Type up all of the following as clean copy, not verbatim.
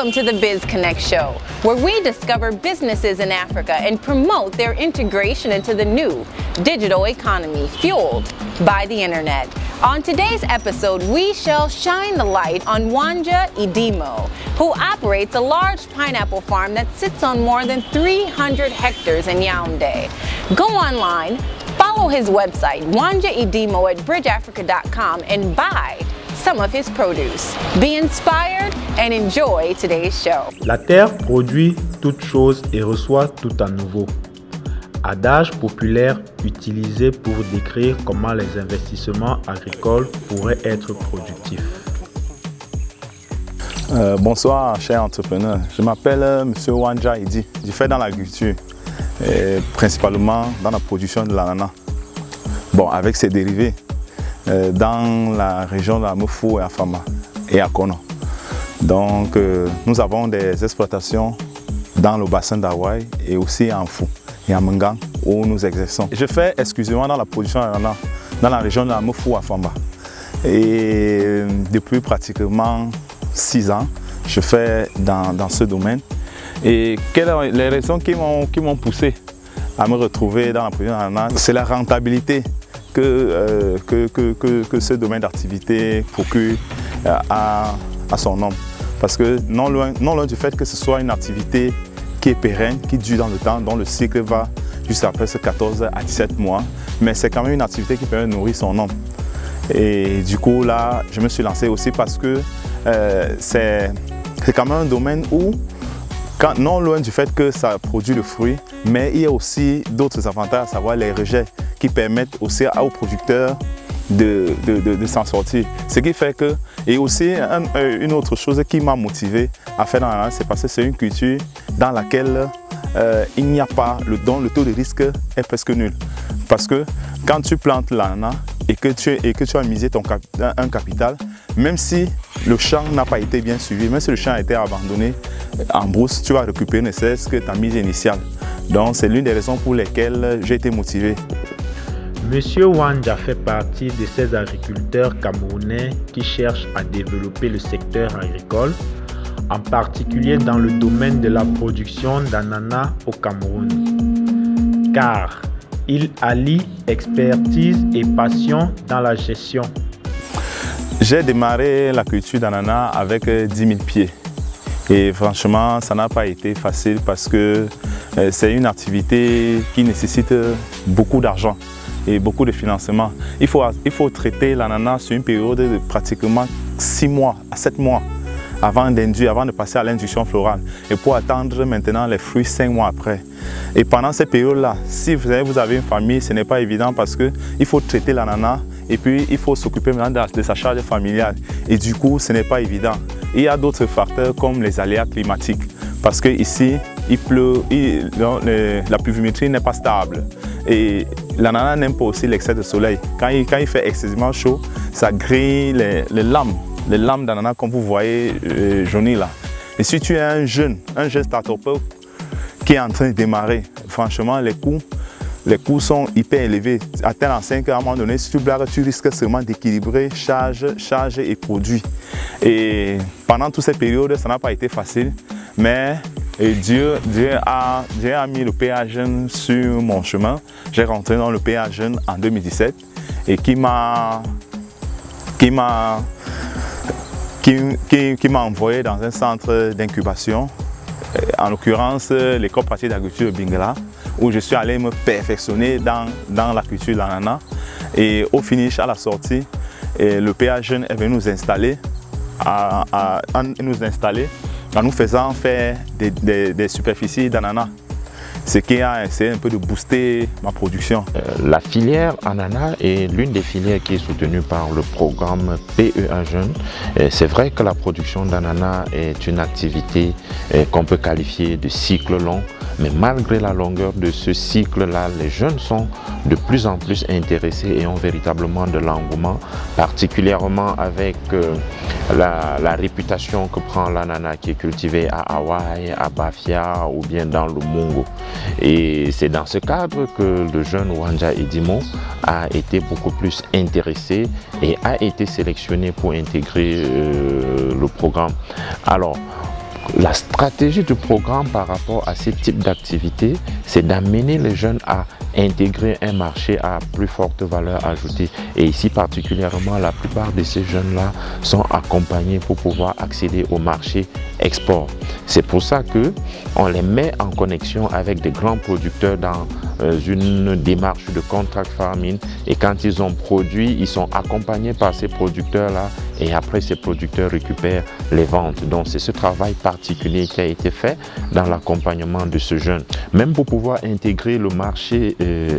Welcome to the Biz Connect show, where we discover businesses in Africa and promote their integration into the new digital economy fueled by the internet. On today's episode, we shall shine the light on Wanja Idimo, who operates a large pineapple farm that sits on more than 300 hectares in Yaoundé. Go online, follow his website, Wanja Idimo at bridgeafrica.com, and buy some of his produce. Be inspired and enjoy today's show. La terre produit toute chose et reçoit tout à nouveau. Adage populaire utilisé pour décrire comment les investissements agricoles pourraient être productifs. Bonsoir chers entrepreneurs, je m'appelle M. Wanja Idi, je fais dans l'agriculture, principalement dans la production de l'ananas, avec ses dérivés dans la région de la Mofo et à Fama et à Kono. Donc nous avons des exploitations dans le bassin d'Hawaï et aussi en Fou et à Mengang où nous exerçons. Je fais exclusivement dans la production d'ananas dans la région de la Mofo à Fama. Et depuis pratiquement 6 ans, je fais dans ce domaine. Et quelles sont les raisons qui m'ont poussé à me retrouver dans la production d'ananas? C'est la rentabilité que ce domaine d'activité procure à son homme. Parce que non loin du fait que ce soit une activité qui est pérenne, qui dure dans le temps, dont le cycle va jusqu'à presque 14 à 17 mois, mais c'est quand même une activité qui permet de nourrir son homme. Et du coup là, je me suis lancé aussi parce que c'est quand même un domaine où, non loin du fait que ça produit le fruit, mais il y a aussi d'autres avantages, à savoir les rejets qui permettent aussi aux producteurs de s'en sortir. Ce qui fait que, et aussi une autre chose qui m'a motivé à faire dans l'ananas, c'est parce que c'est une culture dans laquelle il n'y a pas, dont le taux de risque est presque nul. Parce que quand tu plantes l'ananas et que tu as misé un capital, même si le champ n'a pas été bien suivi, même si le champ a été abandonné en brousse, tu vas récupérer ne serait-ce que ta mise initiale. Donc c'est l'une des raisons pour lesquelles j'ai été motivé. Monsieur Wanja fait partie de ces agriculteurs camerounais qui cherchent à développer le secteur agricole, en particulier dans le domaine de la production d'ananas au Cameroun, car il allie expertise et passion dans la gestion. J'ai démarré la culture d'ananas avec 10 000 pieds et franchement ça n'a pas été facile parce que c'est une activité qui nécessite beaucoup d'argent et beaucoup de financement. Il faut traiter l'ananas sur une période de pratiquement 6 mois à 7 mois avant de passer à l'induction florale et pour attendre maintenant les fruits 5 mois après. Et pendant cette période-là, si vous avez une famille, ce n'est pas évident parce qu'il faut traiter l'ananas et puis il faut s'occuper maintenant de sa charge familiale. Et du coup, ce n'est pas évident. Il y a d'autres facteurs comme les aléas climatiques parce qu'ici, il pleut, la pluviométrie n'est pas stable. Et l'ananas n'aime pas aussi l'excès de soleil. Quand il fait excessivement chaud, ça grille les lames d'ananas comme vous voyez jaunies là. Et si tu es un jeune start-upper qui est en train de démarrer, franchement les coûts sont hyper élevés. À tel en 5 heures, à un moment donné, si tu blagues, tu risques seulement d'équilibrer charge et produit. Et pendant toute cette période, ça n'a pas été facile, mais Dieu a mis le PA Jeune sur mon chemin. J'ai rentré dans le PA Jeune en 2017 et qui m'a envoyé dans un centre d'incubation, en l'occurrence l'école pratique d'agriculture de Bingala, où je suis allé me perfectionner dans la culture de l'ananas. Et au finish, à la sortie, le PA Jeune est venu nous installer, en nous faisant faire des superficies d'ananas, ce qui a essayé un peu de booster ma production. La filière ananas est l'une des filières qui est soutenue par le programme PEA Jeunes. C'est vrai que la production d'ananas est une activité qu'on peut qualifier de cycle long, mais malgré la longueur de ce cycle-là, les jeunes sont de plus en plus intéressés et ont véritablement de l'engouement, particulièrement avec la réputation que prend l'ananas qui est cultivé à Hawaï, à Bafia ou bien dans le Mungo. Et c'est dans ce cadre que le jeune Wanja Idimo a été beaucoup plus intéressé et a été sélectionné pour intégrer le programme. Alors, la stratégie du programme par rapport à ce type d'activité, c'est d'amener les jeunes à intégrer un marché à plus forte valeur ajoutée. Et ici particulièrement, la plupart de ces jeunes-là sont accompagnés pour pouvoir accéder au marché export. C'est pour ça qu'on les met en connexion avec des grands producteurs dans une démarche de contract farming, et quand ils ont produit, ils sont accompagnés par ces producteurs-là, et après ces producteurs récupèrent les ventes. Donc c'est ce travail particulier qui a été fait dans l'accompagnement de ce jeune. Même pour pouvoir intégrer le marché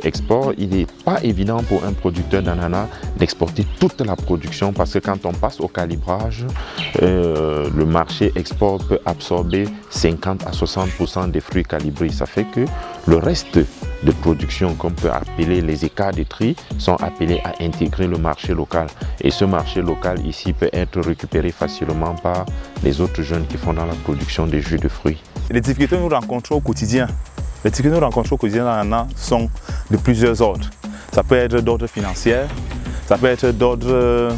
export, il n'est pas évident pour un producteur d'ananas d'exporter toute la production, parce que quand on passe au calibrage, le marché export peut absorber 50 à 60% des fruits calibrés. Ça fait que le reste de production, qu'on peut appeler les écarts de tri, sont appelés à intégrer le marché local. Et ce marché local ici peut être récupéré facilement par les autres jeunes qui font dans la production des jus de fruits. Les difficultés que nous rencontrons au quotidien, sont de plusieurs ordres. Ça peut être d'ordre financier, ça peut être d'ordre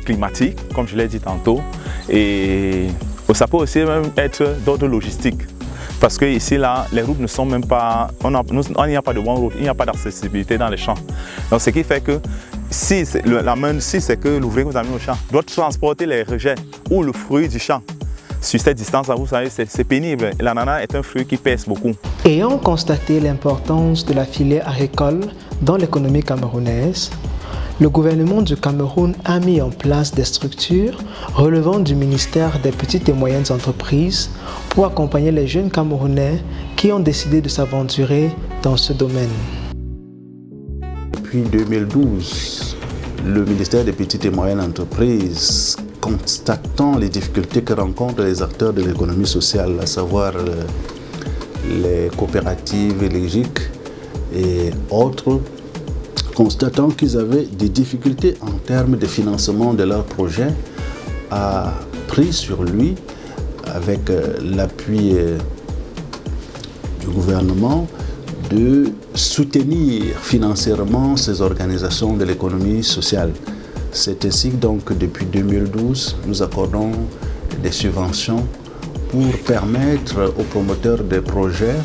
climatique, comme je l'ai dit tantôt, et ça peut aussi même être d'ordre logistique. Parce que ici, là, les routes ne sont même pas, il n'y a pas de bonne route, il n'y a pas d'accessibilité dans les champs. Donc ce qui fait que si c'est que l'ouvrier que vous avez mis au champ doit transporter les rejets ou le fruit du champ sur cette distance, vous savez, c'est pénible. L'ananas est un fruit qui pèse beaucoup. Ayant constaté l'importance de la filière agricole dans l'économie camerounaise, le gouvernement du Cameroun a mis en place des structures relevant du ministère des petites et moyennes entreprises pour accompagner les jeunes Camerounais qui ont décidé de s'aventurer dans ce domaine. Depuis 2012, le ministère des petites et moyennes entreprises, constatant les difficultés que rencontrent les acteurs de l'économie sociale, à savoir les coopératives, les GIC et autres, constatant qu'ils avaient des difficultés en termes de financement de leurs projets, a pris sur lui, avec l'appui du gouvernement, de soutenir financièrement ces organisations de l'économie sociale. C'est ainsi donc que depuis 2012, nous accordons des subventions pour permettre aux promoteurs des projets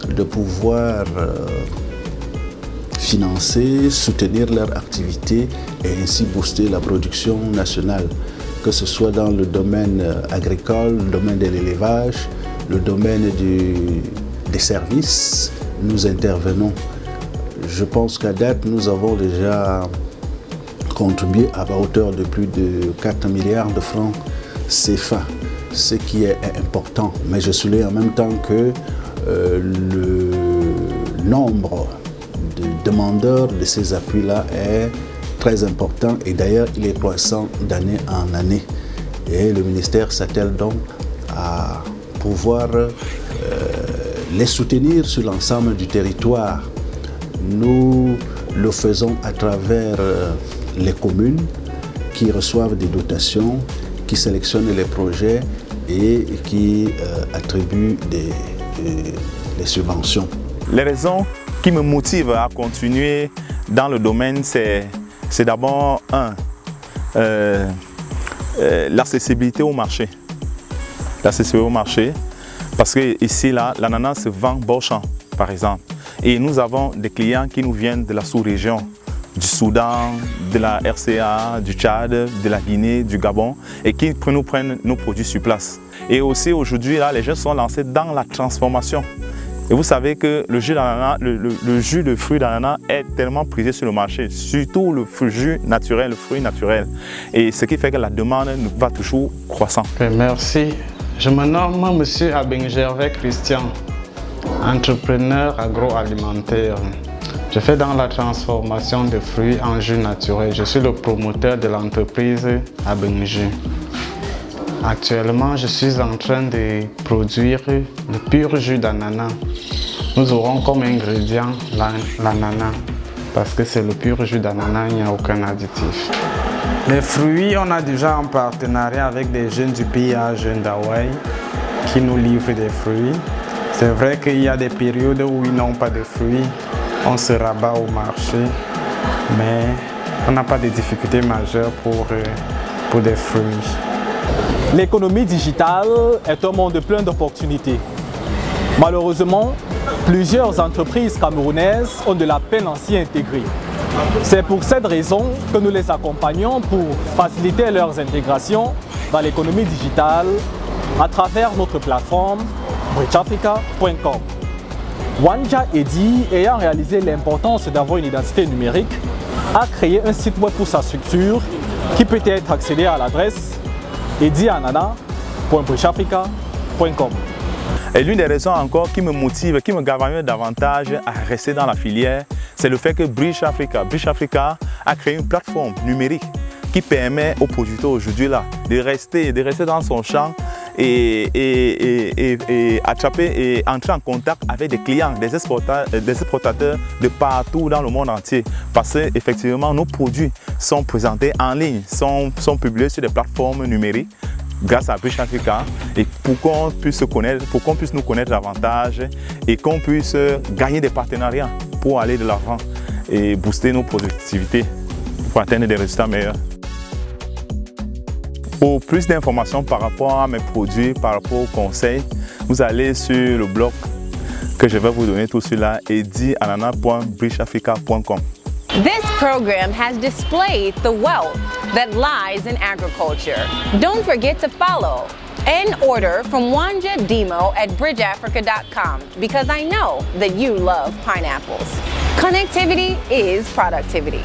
de pouvoir financer, soutenir leur activité et ainsi booster la production nationale, que ce soit dans le domaine agricole, le domaine de l'élevage, le domaine des services. Nous intervenons. Je pense qu'à date, nous avons déjà contribué à hauteur de plus de 4 milliards de francs CFA, ce qui est important. Mais je souligne en même temps que le nombre de demandeurs de ces appuis-là est très important et d'ailleurs il est croissant d'année en année. Et le ministère s'attelle donc à pouvoir les soutenir sur l'ensemble du territoire. Nous le faisons à travers les communes qui reçoivent des dotations, qui sélectionnent les projets et qui attribuent des subventions. Les raisons qui me motivent à continuer dans le domaine, c'est d'abord l'accessibilité au marché. L'accessibilité au marché, parce que ici, là, l'ananas se vend bon champ, par exemple. Et nous avons des clients qui nous viennent de la sous-région, du Soudan, de la RCA, du Tchad, de la Guinée, du Gabon, et qui nous prennent nos produits sur place. Et aussi aujourd'hui, là, les jeunes sont lancés dans la transformation. Et vous savez que le jus d'ananas, le jus de fruits d'ananas est tellement prisé sur le marché, surtout le jus naturel, le fruit naturel. Et ce qui fait que la demande va toujours croissant. Merci. Je me nomme M. Abengervais Christian, entrepreneur agroalimentaire. Je fais dans la transformation de fruits en jus naturel. Je suis le promoteur de l'entreprise Abenjus. Actuellement, je suis en train de produire le pur jus d'ananas. Nous aurons comme ingrédient l'ananas, parce que c'est le pur jus d'ananas, il n'y a aucun additif. Les fruits, on a déjà un partenariat avec des jeunes du PIA Jeunes d'Hawaï qui nous livrent des fruits. C'est vrai qu'il y a des périodes où ils n'ont pas de fruits, on se rabat au marché, mais on n'a pas de difficultés majeures pour des fruits. L'économie digitale est un monde plein d'opportunités. Malheureusement, plusieurs entreprises camerounaises ont de la peine à s'y intégrer. C'est pour cette raison que nous les accompagnons pour faciliter leurs intégrations dans l'économie digitale à travers notre plateforme bridgeafrica.com. Wanja Edi, ayant réalisé l'importance d'avoir une identité numérique, a créé un site web pour sa structure qui peut être accédé à l'adresse edianana.bridgeafrica.com. Et l'une des raisons encore qui me motive, qui me galvanise davantage à rester dans la filière, c'est le fait que Bridge Africa a créé une plateforme numérique qui permet aux producteurs aujourd'hui de rester dans son champ et attraper et entrer en contact avec des clients, des exportateurs de partout dans le monde entier. Parce qu'effectivement, nos produits sont présentés en ligne, sont publiés sur des plateformes numériques grâce à Bridge Africa, et pour qu'on puisse nous connaître davantage et qu'on puisse gagner des partenariats pour aller de l'avant et booster nos productivités pour atteindre des résultats meilleurs. Pour plus d'informations par rapport à mes produits, par rapport aux conseils, vous allez sur le blog que je vais vous donner tout cela, edianana.bridgeafrica.com. This program has displayed the wealth that lies in agriculture. Don't forget to follow and order from Wanja Demo at bridgeafrica.com because I know that you love pineapples. Connectivity is productivity.